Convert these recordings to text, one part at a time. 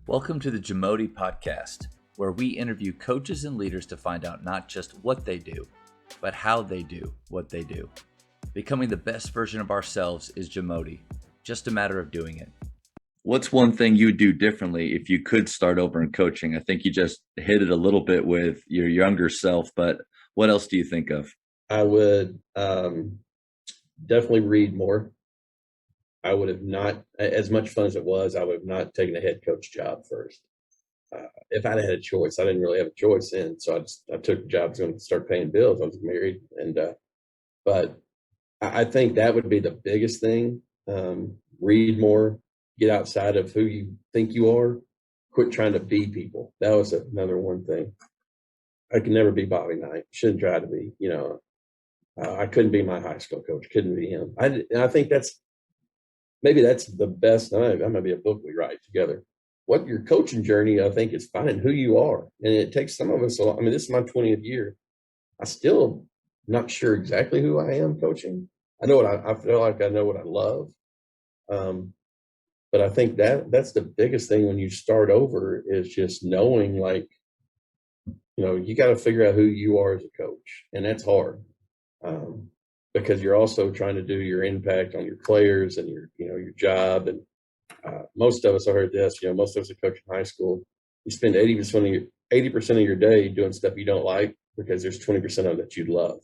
Welcome to the JAMODI podcast, where we interview coaches and leaders to find out not just what they do, but how they do what they do. Becoming the best version of ourselves is JAMODI, just a matter of doing it. What's one thing you would do differently if you could start over in coaching? I think you just hit it a little bit with your younger self, but what else do you think of? I would definitely read more. I would have not, as much fun as it was, I would have not taken a head coach job first. If I'd had a choice, I didn't really have a choice then, so I took the job. I was going to start paying bills. I was married, but I think that would be the biggest thing. Read more, get outside of who you think you are, quit trying to be people. That was another one thing. I could never be Bobby Knight. Shouldn't try to be. I couldn't be my high school coach. Couldn't be him. I think that's the best. That might be a book we write together. What your coaching journey, I think, is finding who you are, and it takes some of us a lot. I mean, this is my 20th year. I still not sure exactly who I am coaching. I know what I feel like. I know what I love, but I think that's the biggest thing when you start over is just knowing, like, you got to figure out who you are as a coach, and that's hard. Because you're also trying to do your impact on your players and your job. And most of us, I heard this, most of us are coaching high school. You spend 80% of your day doing stuff you don't like because there's 20% of it that you love.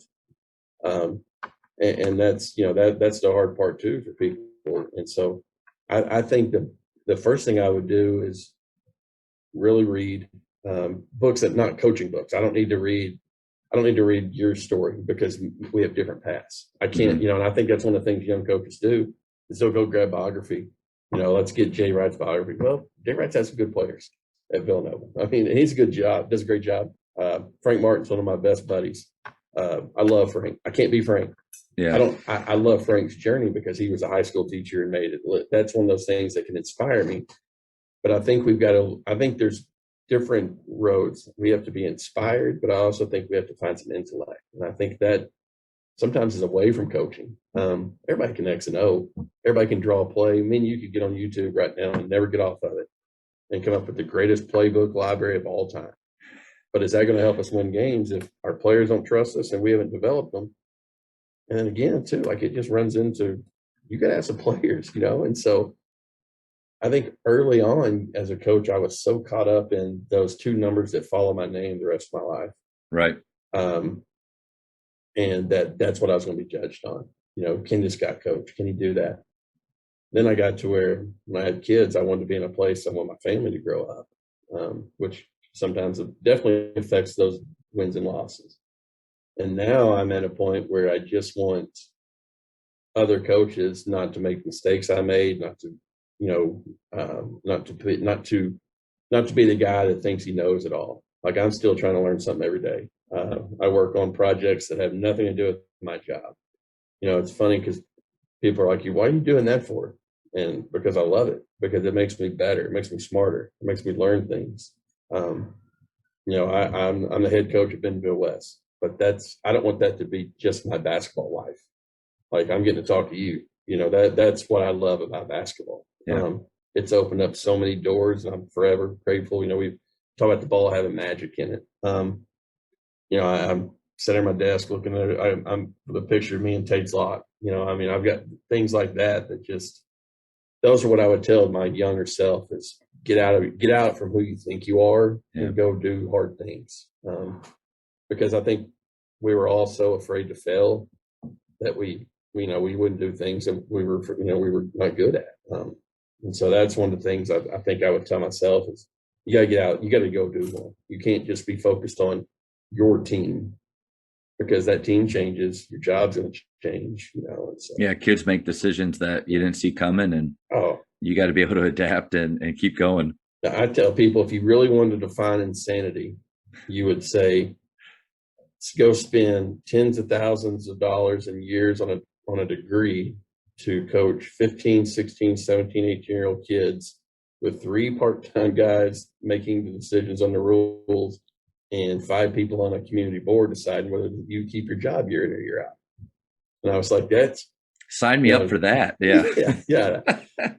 And that's, that's the hard part too for people. And so I think the first thing I would do is really read books that not coaching books. I don't need to read your story because we have different paths. I can't, and I think that's one of the things young coaches do is they'll go grab biography. Let's get Jay Wright's biography. Well, Jay Wright's has some good players at Villanova. I mean, he's a good job, does a great job. Frank Martin's one of my best buddies. I love Frank. I can't be Frank. Yeah. I love Frank's journey because he was a high school teacher and made it. That's one of those things that can inspire me. But I think I think there's different roads. We have to be inspired, but I also think we have to find some intellect. And I think that sometimes is away from coaching. Everybody can X and O. Everybody can draw a play. I mean, you could get on YouTube right now and never get off of it and come up with the greatest playbook library of all time. But is that going to help us win games if our players don't trust us and we haven't developed them? And then again, too, like it just runs into, you got to have some players, and so I think early on as a coach, I was so caught up in those two numbers that follow my name the rest of my life. Right. And that's what I was going to be judged on. Can this guy coach? Can he do that? Then I got to where when I had kids, I wanted to be in a place I want my family to grow up, which sometimes it definitely affects those wins and losses. And now I'm at a point where I just want other coaches not to make mistakes I made, not to be the guy that thinks he knows it all. Like I'm still trying to learn something every day. I work on projects that have nothing to do with my job. It's funny because people are like, why are you doing that for? And because I love it, because it makes me better. It makes me smarter. It makes me learn things. I'm the head coach at Bentonville West, but I don't want that to be just my basketball life. Like I'm getting to talk to you. That's what I love about basketball. Yeah. It's opened up so many doors, and I'm forever grateful. We talk about the ball having magic in it. I'm sitting at my desk looking at it. I'm the picture of me and Tate's Lock. I've got things like that just those are what I would tell my younger self is get out from who you think you are and go do hard things. Because I think we were all so afraid to fail that we wouldn't do things that we were not good at. And so that's one of the things I think I would tell myself is you got to get out. You got to go do one. You can't just be focused on your team because that team changes. Your job's going to change, And so, yeah. Kids make decisions that you didn't see coming, and you got to be able to adapt and keep going. I tell people, if you really wanted to define insanity, you would say, go spend tens of thousands of dollars and years on a degree to coach 15, 16, 17, 18-year-old kids with 3 part-time guys making the decisions on the rules and 5 people on a community board deciding whether you keep your job year in or year out. And I was like, Sign me You up know, for that. Yeah. yeah.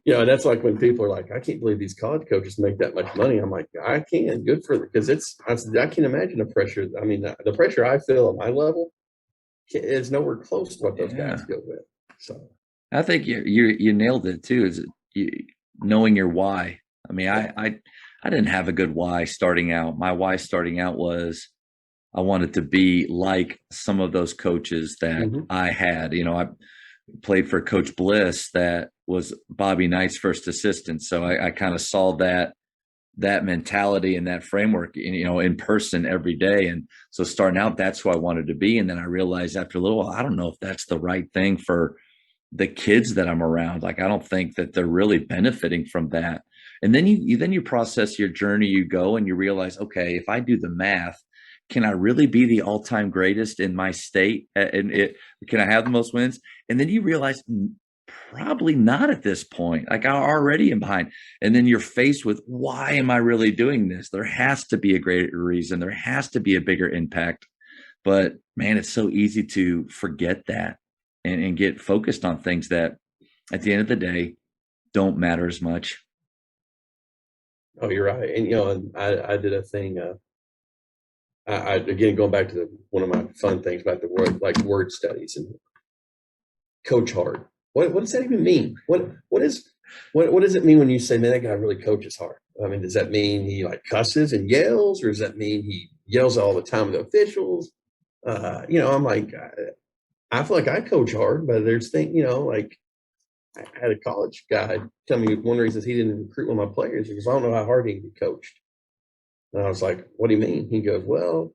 And that's like when people are like, I can't believe these college coaches make that much money. I'm like, I can. Good for them, because I can't imagine the pressure. I mean, the pressure I feel at my level is nowhere close to what those Yeah. guys go with. So I think you nailed it too. Is you, knowing your why. I mean, I didn't have a good why starting out. My why starting out was I wanted to be like some of those coaches that mhm. I had. I played for Coach Bliss, that was Bobby Knight's first assistant. So I kind of saw that mentality and that framework, in person every day. And so starting out, that's who I wanted to be. And then I realized after a little while, I don't know if that's the right thing for the kids that I'm around. Like, I don't think that they're really benefiting from that. And then you process your journey, you go and you realize, okay, if I do the math, can I really be the all-time greatest in my state? And can I have the most wins? And then you realize probably not at this point. Like, I already am behind. And then you're faced with, why am I really doing this? There has to be a greater reason. There has to be a bigger impact. But man, it's so easy to forget that and get focused on things that at the end of the day don't matter as much. Oh, you're right. And and I did a thing. I again, going back to one of my fun things about the word, like word studies and coach hard. What does that even mean? What does it mean when you say, man, that guy really coaches hard? I mean, does that mean he like cusses and yells, or does that mean he yells all the time with officials? I'm like, I feel like I coach hard, but there's things, like I had a college guy tell me one reason he didn't recruit one of my players because I don't know how hard he can be coached. And I was like, what do you mean? He goes, well,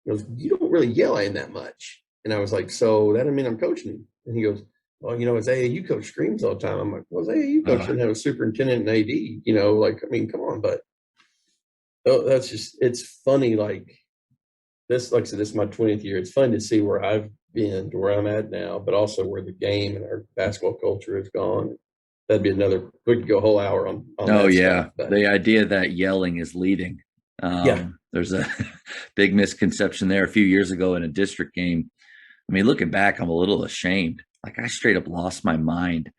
you don't really yell at him that much. And I was like, so that doesn't mean I'm coaching him. And he goes, well, his AAU coach screams all the time. I'm like, well, his AAU coach Uh, didn't have a superintendent and AD, I mean, come on. But that's just, it's funny. Like this, like I said, this is my 20th year. It's fun to see where I've been to where I'm at now, but also where the game and our basketball culture has gone. That'd be we could go a whole hour on oh that stuff. yeah, But the idea that yelling is leading. yeah, There's a big misconception there. A few years ago in a district game, I mean, looking back, I'm a little ashamed. Like, I straight up lost my mind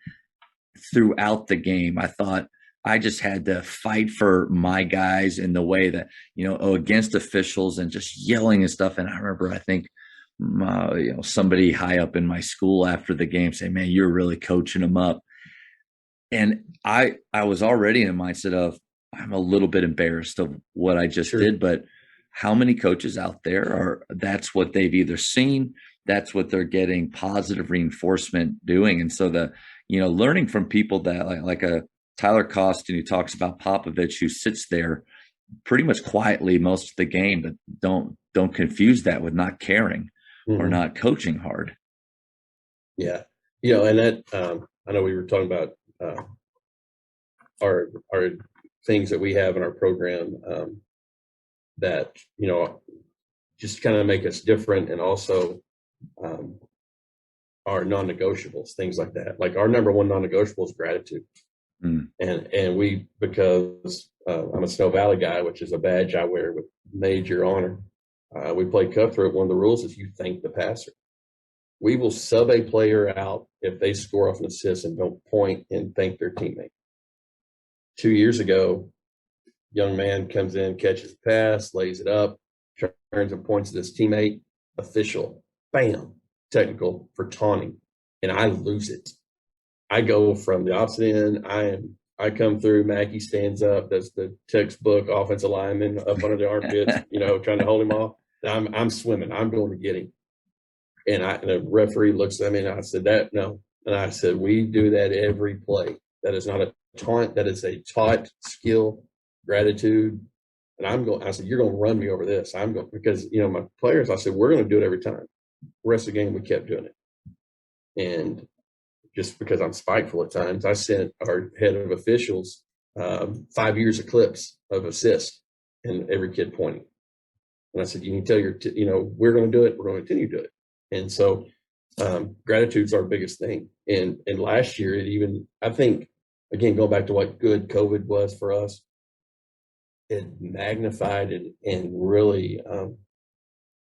throughout the game. I thought I just had to fight for my guys in the way that, against officials and just yelling and stuff. And I remember, I think, somebody high up in my school after the game saying, man, you're really coaching them up. And I was already in a mindset of, I'm a little bit embarrassed of what I just sure. did, but how many coaches out there that's what they've either seen, that's what they're getting positive reinforcement doing. And so learning from people that like a Tyler Costin, who talks about Popovich, who sits there pretty much quietly most of the game, but don't confuse that with not caring or Mm-hmm. not coaching hard. Yeah. And that, I know we were talking about our things that we have in our program that, just kind of make us different, and also um, our non-negotiables, things like that. Like our number one non-negotiable is gratitude. Mm. And we, because I'm a Snow Valley guy, which is a badge I wear with major honor. We play cutthroat. One of the rules is you thank the passer. We will sub a player out if they score off an assist and don't point and thank their teammate. 2 years ago, young man comes in, catches the pass, lays it up, turns and points at his teammate. Official, bam, technical for taunting, and I lose it. I go from the opposite end. I come through. Mackey stands up. Does the textbook offensive lineman up under the armpits, trying to hold him off. And I'm swimming. I'm going to get him. And the referee looks at me, and I said, that no. And I said, we do that every play. That is not a taunt. That is a taught skill, gratitude. And I said, you're going to run me over this. I'm going, because, my players, I said, we're going to do it every time. The rest of the game, we kept doing it. And just because I'm spiteful at times, I sent our head of officials 5 years of clips of assists and every kid pointing. And I said, you need to tell we're going to do it. We're going to continue to do it. And so gratitude's our biggest thing. And last year, I think, again, going back to what good COVID was for us, it magnified it and really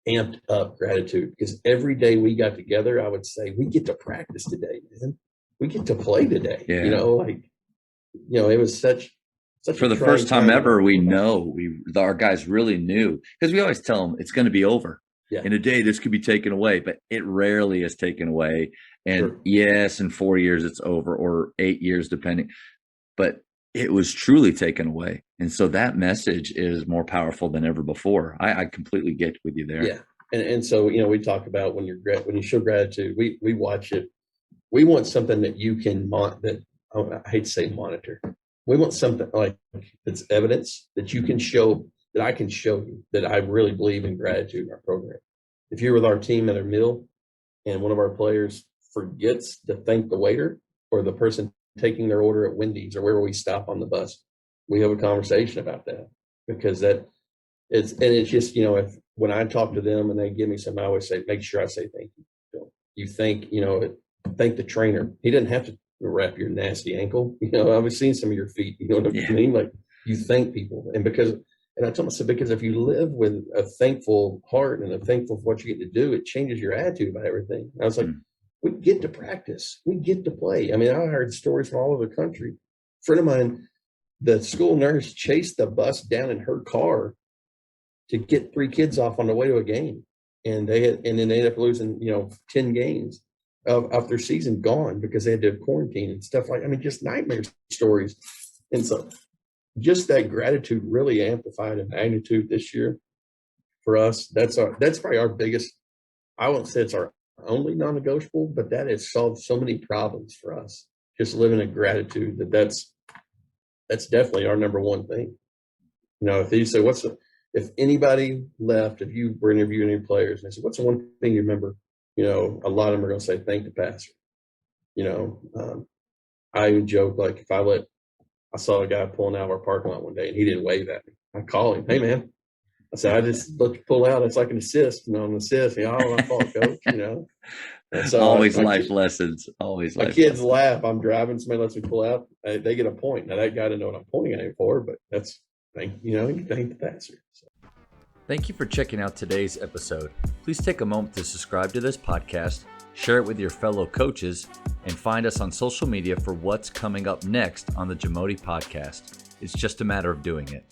amped up gratitude because every day we got together, I would say, we get to practice today, man. We get to play today. Yeah. It was such for the first time ever, our guys really knew, because we always tell them it's going to be over. Yeah. In a day, this could be taken away, but it rarely is taken away. And Sure. yes, in 4 years it's over, or 8 years, depending. But it was truly taken away. And so that message is more powerful than ever before. I completely get with you there. Yeah. And so, we talk about when you show gratitude, we watch it. We want something that you can I hate to say monitor. We want something like that's evidence that you can show, that I can show you that I really believe in gratitude in our program. If you're with our team at a meal and one of our players forgets to thank the waiter or the person taking their order at Wendy's or wherever we stop on the bus, we have a conversation about that, because it's just, when I talk to them and they give me something, I always say, make sure I say thank you. You thank the trainer. He didn't have to wrap your nasty ankle. I've seen some of your feet, you know what I mean? Like, you thank people. And I told myself, because if you live with a thankful heart and a thankful for what you get to do, it changes your attitude about everything. And I was like, we get to practice. We get to play. I mean, I heard stories from all over the country. A friend of mine, the school nurse chased the bus down in her car to get 3 kids off on the way to a game. And then they ended up losing, 10 games of their season gone because they had to quarantine and stuff just nightmare stories. And so just that gratitude really amplified in magnitude this year for us. That's probably our biggest, I won't say it's our only non-negotiable, but that has solved so many problems for us. Just living in gratitude, that's definitely our number one thing. If you say, if anybody left, if you were interviewing any players and they said, what's the one thing you remember? A lot of them are going to say, thank the pastor. I even joke, like, I saw a guy pulling out of our parking lot one day and he didn't wave at me. I call him, hey man. I said, I just let you pull out. It's like an assist, an assist. Oh, my fault, coach, And so always life lessons. Always my life kids lessons. laugh. I'm driving, somebody lets me pull out. They get a point. Now that guy didn't know what I'm pointing at him for, but you thank the pastor. So. Thank you for checking out today's episode. Please take a moment to subscribe to this podcast, share it with your fellow coaches, and find us on social media for what's coming up next on the JAMODI podcast. It's just a matter of doing it.